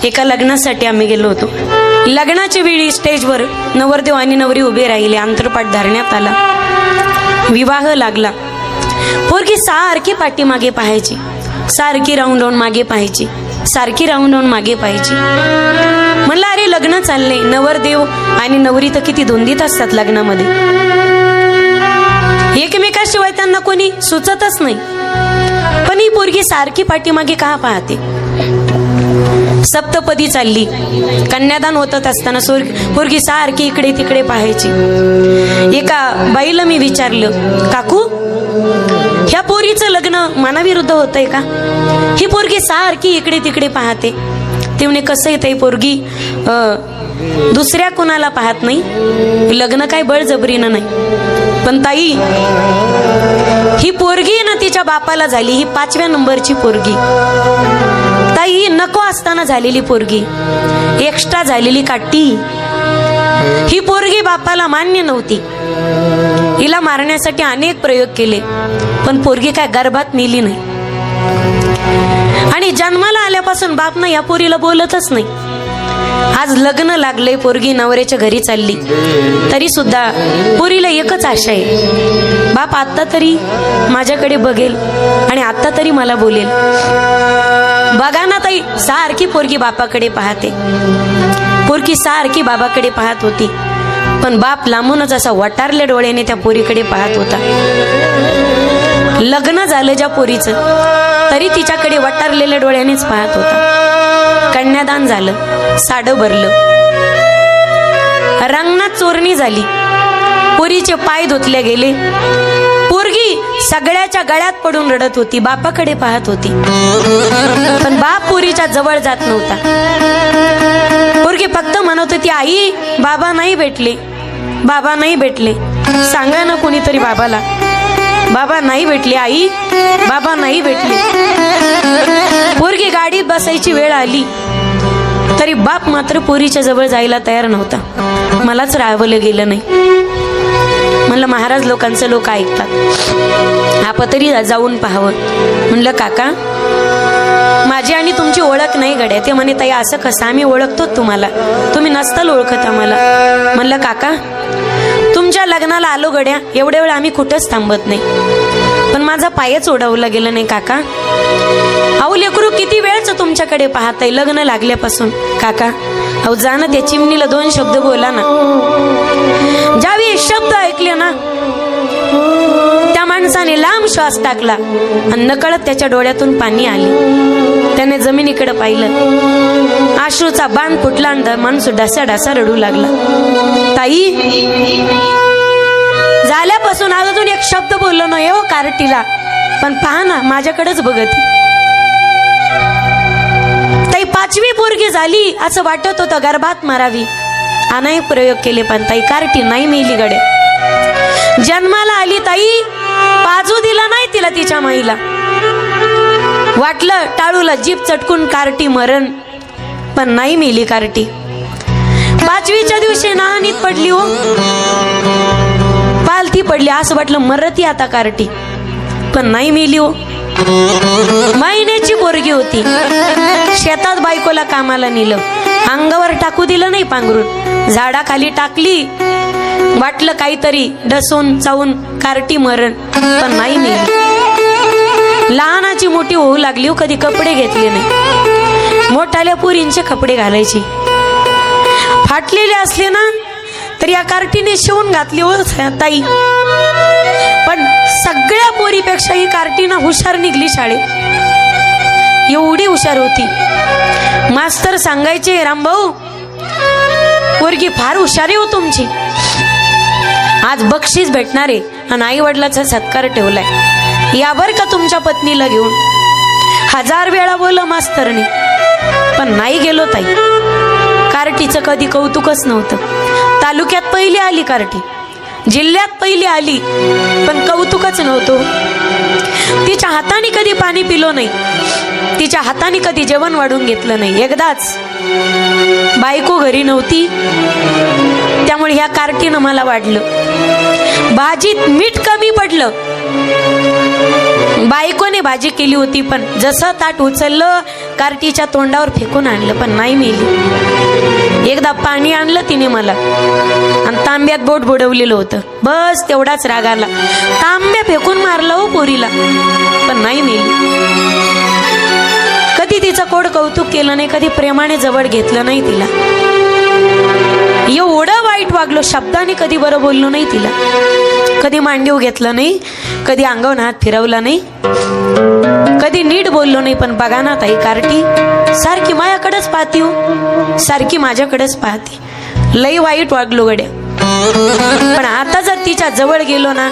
एका लग्नासाठी आम्ही गेलो होतो. लग्नाच्या वेळी स्टेजवर नवरदेव आणि नवरी उभे राहिले. अंतरपाट धरण्यात आला. विवाह लागला. पोरगी सारखी पाठीमागे पाहायची, सारखी राहून राहून मागे पाहायची, सारखी राहून राहून मागे पाहायची. म्हणलं अरे लग्न चाललंय, नवरदेव आणि नवरी तर किती धुंदीत असतात लग्नामध्ये, एकमेकाशिवाय त्यांना कोणी सुचतच नाही. पण ही पोरगी सारखी पाठीमागे का पाहते? सप्तपदी चालली, कन्यादान होत असताना पोरगी सारखी इकडे तिकडे पाहायची. एका बाईला मी विचारलं, काकू ह्या पोरीचं लग्न मनाविरुद्ध होतंय का? ही पोरगी सारखी इकडे तिकडे पाहते. ते म्हणे कसं येत ही पोरगी दुसऱ्या कोणाला पाहत नाही, लग्न काय बळजबरीनं नाही. पण ताई ही पोरगी ना तिच्या बापाला झाली, ही 5व्या नंबरची पोरगी. ताई ही नको असताना झालेली पोरगी, एक्स्ट्रा झालेली काठी. ही पोरगी बापाला मान्य नव्हती. हिला मारण्यासाठी अनेक प्रयोग केले, पण पोरगी काय गर्भात नेली नाही. आणि जन्माला आल्यापासून बाप ना या पोरीला बोलतच नाही. आज लग्न लागलंय, पोरगी नवऱ्याच्या घरी चालली, तरी सुद्धा पोरीला एकच आशा आहे, बाप आता तरी माझ्याकडे बघेल आणि आता तरी मला बोलेल. बघा ना ताई, सारखी पोरगी बापाकडे पाहते. पोरगी सारखी बाबाकडे पाहत होती, पण बाप लांबूनच असा वटारल्या डोळ्याने त्या पोरीकडे पाहत होता. लग्न झालं ज्या पोरीचं, तरी तिच्याकडे वटारलेल्या डोळ्यानेच पाहत होता. कन्यादान झालं, साडं भरलं, रंगणात चोरणी झाली, पोरीचे पाय धुतले गेले. पोरगी सगळ्याच्या गळ्यात पडून रडत होती, बापाकडे पाहत होती, पण बाप पोरीच्या जवळ जात नव्हता. पोरगी फक्त म्हणत होती, आई बाबा नाही भेटले, बाबा नाही भेटले, सांगा ना कोणीतरी बाबाला, बाबा नाही भेटले, आई बाबा नाही भेटले. पोरगी गाडीत बसायची वेळ आली, तरी बाप मात्र पोरीच्या जवळ जायला तयार नव्हता. मलाच राहावलं गेलं नाही. म्हणलं महाराज लोकांचं लोक ऐकतात, आपण तरी जाऊन पाहावं. म्हणलं काका माझी आणि तुमची ओळख नाही गड्या. ते म्हणे ताई असं कसं, आम्ही ओळखतो तुम्हाला, तुम्ही नसताल ओळखत आम्हाला. म्हणलं काका तुमच्या लग्नाला आलो गड्या, एवढ्या वेळ आम्ही कुठंच थांबत नाही, पण माझा पायच ओढवला गेला नाही काका. अहो लेकरू किती वेळच तुमच्याकडे पाहताय लग्न लागल्यापासून. काका अहो जा ना त्या चिमणीला 2 शब्द बोला ना. ज्यावेळी शब्द ऐकले ना, त्या माणसाने लांब श्वास टाकला आणि नकळत त्याच्या डोळ्यातून पाणी आली. त्याने जमिनीकडे पाहिलं, अश्रूचा बांध फुटला आणि माणूस ढासा ढासा रडू लागला. ताई झाल्यापासून अजून एक शब्द बोललो नाही हो कार्टीला, पण पहा ना माझ्याकडेच बघत. ताई 5वी पोरगी झाली असं वाटत होतं, गर्भात मारावी. अनेक प्रयोग केले, पण ताई कार्टी नाही मेली गड्या. जन्माला आली ताई, पाजू दिला नाही तिला तिच्या माईला. वाटलं टाळूला जीभ चटकून कार्टी मरण, पण नाही मेली कार्टी. 5वीच्या दिवशी नाणीत पडली हो, पालथी पडली. असं वाटलं मरती आता कार्टी, पण नाही मेली हो. महिन्याची पोरगी होती. शेतात बायकोला कामाला नेलं, अंगावर टाकू दिलं नाही पांघरून, झाडाखाली टाकली. वाटलं काहीतरी डसून चावून कार्टी मरण, पण नाही मेली. लहानाची मोठी होऊ लागली हो, कधी कपडे घेतले नाही. मोठाल्या पोरींचे कपडे घालायची, फाटलेले असले ना तर या कार्टीने शिवून घातली हो ताई. पण सगळ्या पोरीपेक्षा ही कार्टीना हुशार निघली शाळेत. एवढी हुशार होती, मास्तर सांगायचे रामभाऊ पोरगी फार हुशार हो तुमची, आज बक्षीस भेटणार आहे आणि आई वडिलाचा सत्कार ठेवलाय, यावर का तुमच्या पत्नीला घेऊन. 1000 वेळा बोललं मास्तरने, पण नाही गेलो ताई. कार्टीचं कधी कौतुकच नव्हतं. तालुक्यात पहिली आली कार्टी, जिल्ह्यात पहिली आली, पण कौतुकच नव्हतं. तिच्या हाताने कधी पाणी पिलो नाही, तिच्या हाताने कधी जेवण वाढून घेतलं नाही. एकदाच बायको घरी नव्हती, त्यामुळे ह्या कार्टीनं मला वाढलं. भाजीत मीठ कमी पडलं. बायकोने भाजी केली होती, पण जसं ताट उचललं कार्टीच्या तोंडावर फेकून आणलं, पण नाही मेली. एकदा पाणी आणलं तिने मला आणि तांब्यात बोट बुडवलेलं होतं. बस तेवढाच राग आला, तांब्या फेकून मारला हो पोरीला, पण नाही मेली. कधी तिचं कोड कौतुक केलं नाही, कधी प्रेमाने जवळ घेतलं नाही तिला. एवढं वाईट वागलो, शब्दाने कधी बरं बोललो नाही तिला, कधी मांडीव घेतलं नाही, कधी अंगावर हात फिरवला नाही, कधी नीट बोललो नाही. पण बघा ना ताई, कार्टी सारखी माझ्याकडेच पाहती हो, सारखी माझ्याकडेच पाहते. लई वाईट वागलो गड्या. पण आता जर तिच्या जवळ गेलो ना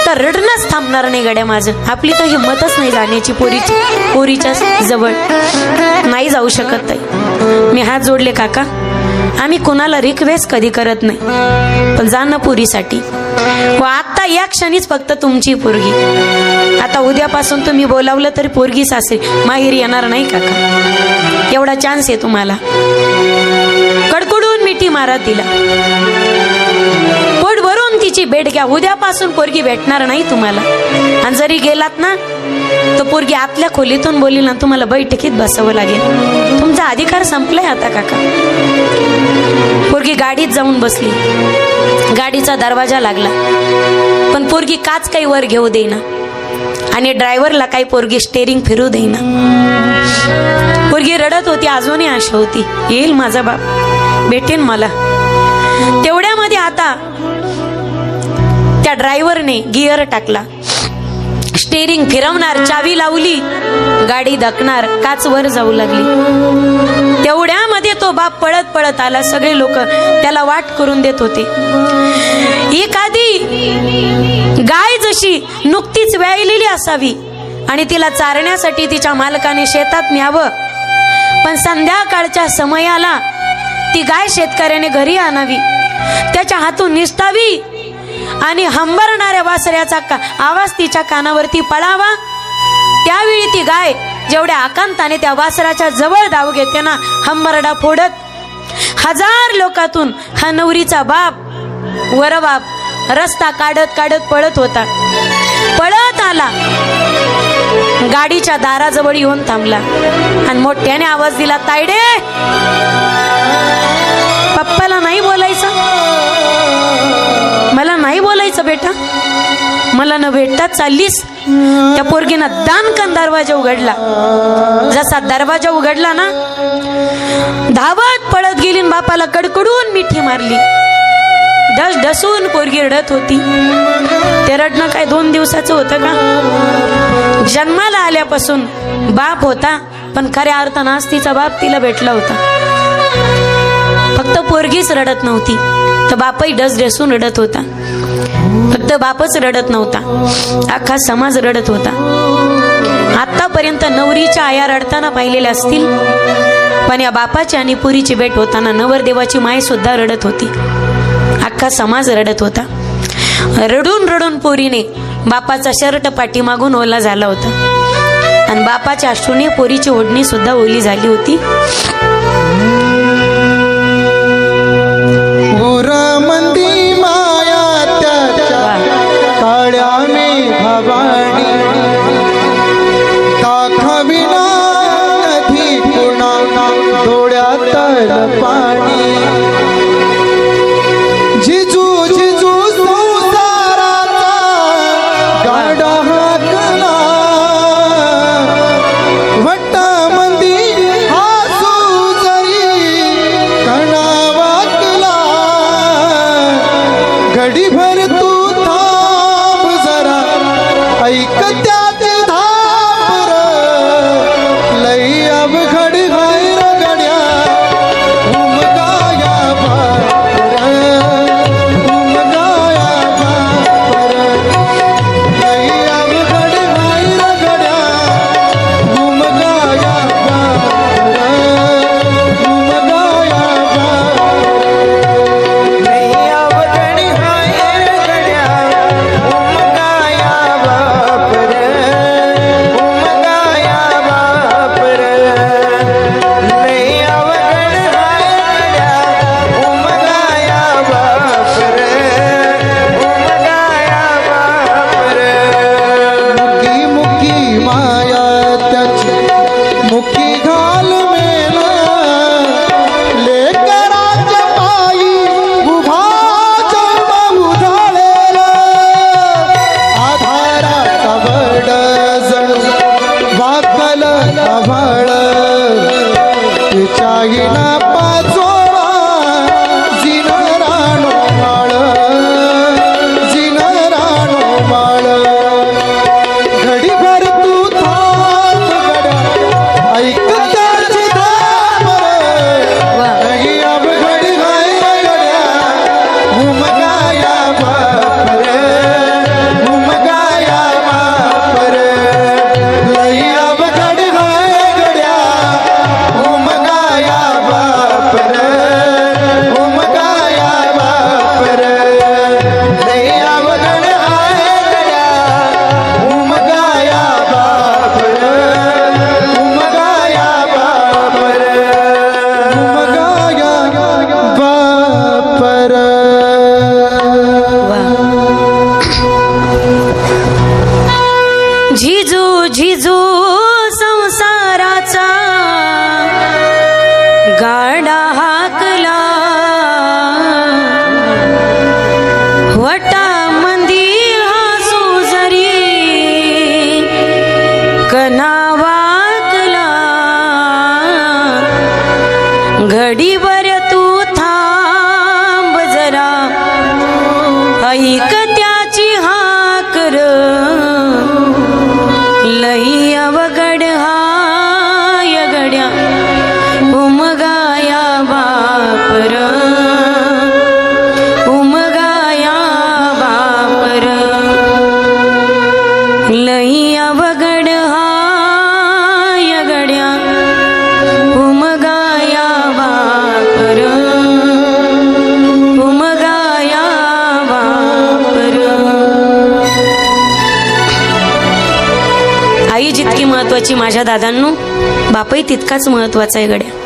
तर रडणंच थांबणार नाही गड्या माझं. आपली तर हिंमतच नाही जाण्याची पोरीच्या जवळ. नाही जाऊ शकत ताई. मी हात जोडले काका, आम्ही कुणाला रिक्वेस्ट कधी करत नाही, पण जा ना पोरीसाठी. व आता या क्षणीच फक्त तुमची पोरगी. आता उद्यापासून तुम्ही बोलावलं तरी पोरगी सासरी माहेरी येणार नाही काका. एवढा चान्स आहे तुम्हाला. कडकडून मिठी मारा तिला, पोट भरून तिची भेट घ्या. उद्यापासून पोरगी भेटणार नाही तुम्हाला. आणि जरी गेलात ना तर पोरगी आतल्या खोलीतून बोलील ना, तुम्हाला बैठकीत बसावं लागेल. तुमचा अधिकार संपलाय आता काका. पोरगी गाडीत जाऊन बसली, गाडीचा दरवाजा लागला, पण पोरगी काच काही वर घेऊ देईना आणि ड्रायव्हरला काही पोरगी स्टेरिंग फिरू देईना. पोरगी रडत होती, अजूनही आशा होती येईल माझा बाप, भेटेन मला. तेवढ्यामध्ये आता त्या ड्रायव्हरने गिअर टाकला, स्टेरिंग फिरवणार, चावी लावली, गाडी धकणार, काच वर जाऊ लागली. तेवढ्यामध्ये तो बाप पळत पळत आला. सगळे लोक त्याला वाट करून देत होते. एखादी गाय जशी नुकतीच व्यायलेली असावी आणि तिला चारण्यासाठी तिच्या मालकाने शेतात न्यावं, पण संध्याकाळच्या समयाला ती गाय शेतकऱ्याने घरी आणावी, त्याच्या हातून निसटावी आणि हंबरणाऱ्या वासऱ्याचा आवाज तिच्या कानावरती पडावा. त्यावेळी ती गाय जेवढ्या आकांताने त्या वासराच्या जवळ धाव घेते ना, हंबरडा फोडत, 1000 लोकातून हा नवरीचा बाप वरबाप रस्ता काढत काढत पळत होता. पळत आला, गाडीच्या दाराजवळ येऊन थांबला आणि मोठ्याने आवाज दिला, तायडे. पप्पाला नाही बोलायचं, मला नाही बोलायचं बेटा, मला न भेटता चाललीस. त्या पोरगीनं दानकन दरवाजा उघडला. जसा दरवाजा उघडला ना, धावत पळत गेली, बापाला कडकडून मिठी मारली. डस डसून पोरगी रडत होती. ते रडणं काय 2 दिवसाचं होतं का? जन्माला आल्यापासून बाप होता, पण खऱ्या अर्थानं तिचा बाप तिला भेटला होता. फक्त पोरगीच रडत नव्हती, तर बापही डस डसून रडत होता. फक्त बापच रडत नव्हता, अख्खा समाज रडत होता. आतापर्यंत नवरीच्या आया रडताना पाहिलेल्या असतील, पण या बापाची आणि पुरीची भेट होताना नवरदेवाची माय सुद्धा रडत होती. अख्खा समाज रडत होता. रडून रडून पोरीने बापाचा शर्ट पाठीमागून ओला झाला होता आणि बापाच्या अश्रूने पोरीची ओढणी सुद्धा ओली झाली होती. वट्टा मंदी हासू राहिला पाचोळा जिन राणो माळ जिन राणो माळ घडीभर तू थांब गड्या ऐक त्याची धामर नाही अब घडी हाय गड्या उमगाया बाप रे उमगाया बाप रे लई अब घडी हाय गड्या उमगाया बाप रे उमगाया बाप रे लई अब घडी हाय गड्या उमगाया बाप रे उमगाया बाप रे उमगाया बाप रे झिजू झिजू संसाराचा गाडा हाकला वटा मंदी हसू जरी कना वाकला घडीभर तू थांब जरा ऐक त्याची हाकर लई अवघड हाय गड्या उमगाया बापर उमगाया बापर लई अवघड हाय गड्या उमगाया बापर उमगाया बापर आई जितकी महत्वाची माझ्या दादांनो बापही तितकाच महत्वाचा आहे गड्या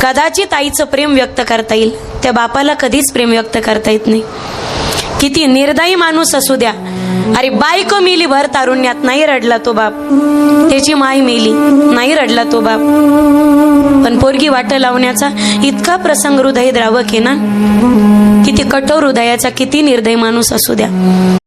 कदाचित आईचं प्रेम व्यक्त करता येईल त्या बापाला कधीच प्रेम व्यक्त करता येत नाही किती निर्दयी माणूस असू द्या अरे बायको मेली भर तारुण्यात नाही रडला तो बाप त्याची माई मेली नाही रडला तो बाप पण पोरगी वाट लावण्याचा इतका प्रसंग हृदय द्रावक आहे ना किती कठोर हृदयाचा किती निर्दयी माणूस असू द्या